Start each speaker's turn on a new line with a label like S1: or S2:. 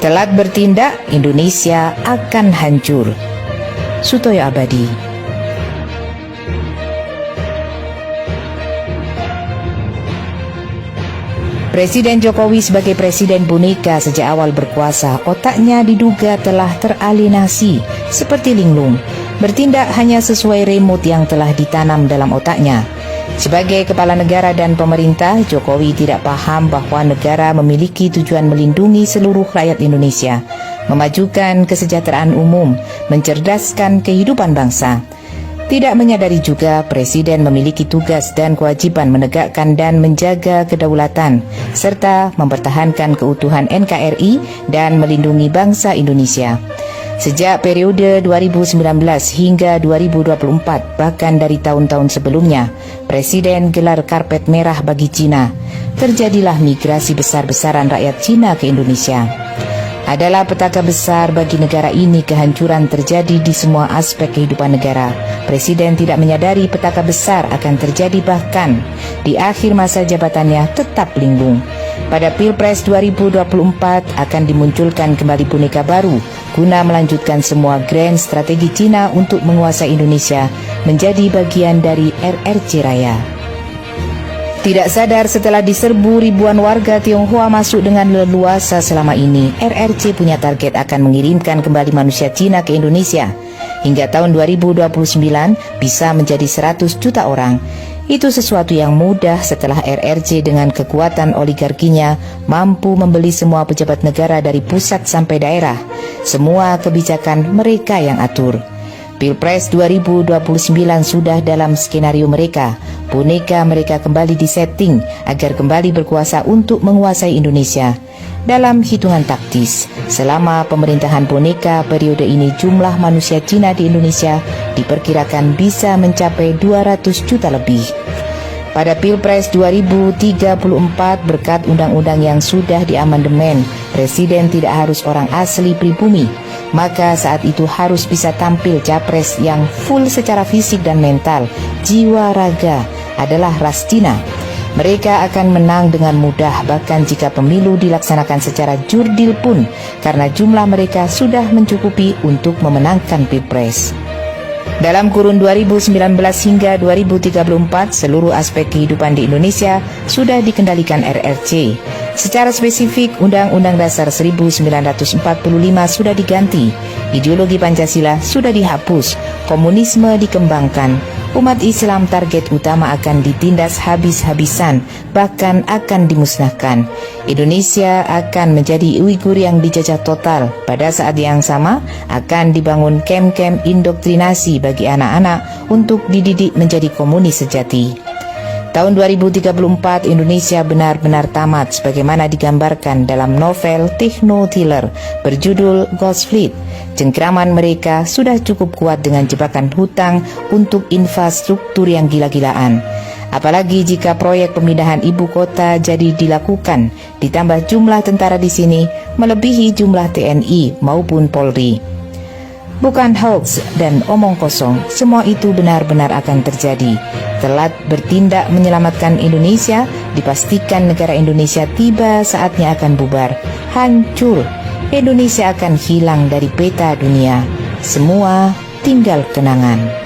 S1: Telat bertindak, Indonesia akan hancur. Sutoyo Abadi. Presiden Jokowi sebagai presiden boneka sejak awal berkuasa, otaknya diduga telah teralienasi seperti linglung, bertindak hanya sesuai remote yang telah ditanam dalam otaknya. Sebagai kepala negara dan pemerintah, Jokowi tidak paham bahwa negara memiliki tujuan melindungi seluruh rakyat Indonesia, memajukan kesejahteraan umum, mencerdaskan kehidupan bangsa. Tidak menyadari juga Presiden memiliki tugas dan kewajiban menegakkan dan menjaga kedaulatan, serta mempertahankan keutuhan NKRI dan melindungi bangsa Indonesia. Sejak periode 2019 hingga 2024, bahkan dari tahun-tahun sebelumnya, Presiden gelar karpet merah bagi Cina. Terjadilah migrasi besar-besaran rakyat Cina ke Indonesia. Adalah petaka besar bagi negara ini kehancuran terjadi di semua aspek kehidupan negara. Presiden tidak menyadari petaka besar akan terjadi bahkan di akhir masa jabatannya tetap linglung. Pada Pilpres 2024 akan dimunculkan kembali boneka baru guna melanjutkan semua grand strategi Cina untuk menguasai Indonesia menjadi bagian dari RRC Raya. Tidak sadar setelah diserbu ribuan warga Tionghoa masuk dengan leluasa selama ini, RRC punya target akan mengirimkan kembali manusia Cina ke Indonesia. Hingga tahun 2029 bisa menjadi 100 juta orang. Itu sesuatu yang mudah setelah RRC dengan kekuatan oligarkinya mampu membeli semua pejabat negara dari pusat sampai daerah. Semua kebijakan mereka yang atur. Pilpres 2029 sudah dalam skenario mereka. Boneka mereka kembali disetting agar kembali berkuasa untuk menguasai Indonesia. Dalam hitungan taktis, selama pemerintahan boneka periode ini jumlah manusia Cina di Indonesia diperkirakan bisa mencapai 200 juta lebih. Pada Pilpres 2034 berkat undang-undang yang sudah diamandemen, Presiden tidak harus orang asli pribumi. Maka saat itu harus bisa tampil capres yang full secara fisik dan mental, jiwa raga adalah ras Cina. Mereka akan menang dengan mudah bahkan jika pemilu dilaksanakan secara jurdil pun, karena jumlah mereka sudah mencukupi untuk memenangkan Pilpres. Dalam kurun 2019 hingga 2034, seluruh aspek kehidupan di Indonesia sudah dikendalikan RRC. Secara spesifik, Undang-Undang Dasar 1945 sudah diganti, ideologi Pancasila sudah dihapus, komunisme dikembangkan, umat Islam target utama akan ditindas habis-habisan, bahkan akan dimusnahkan. Indonesia akan menjadi Uighur yang dijajah total. Pada saat yang sama, akan dibangun kem-kem indoktrinasi bagi anak-anak untuk dididik menjadi komunis sejati. Tahun 2034 Indonesia benar-benar tamat sebagaimana digambarkan dalam novel techno-thriller berjudul Ghost Fleet. Cengkraman mereka sudah cukup kuat dengan jebakan hutang untuk infrastruktur yang gila-gilaan. Apalagi jika proyek pemindahan ibu kota jadi dilakukan, ditambah jumlah tentara di sini melebihi jumlah TNI maupun Polri. Bukan hoax dan omong kosong, semua itu benar-benar akan terjadi. Telat bertindak menyelamatkan Indonesia, dipastikan negara Indonesia tiba saatnya akan bubar, hancur. Indonesia akan hilang dari peta dunia. Semua tinggal kenangan.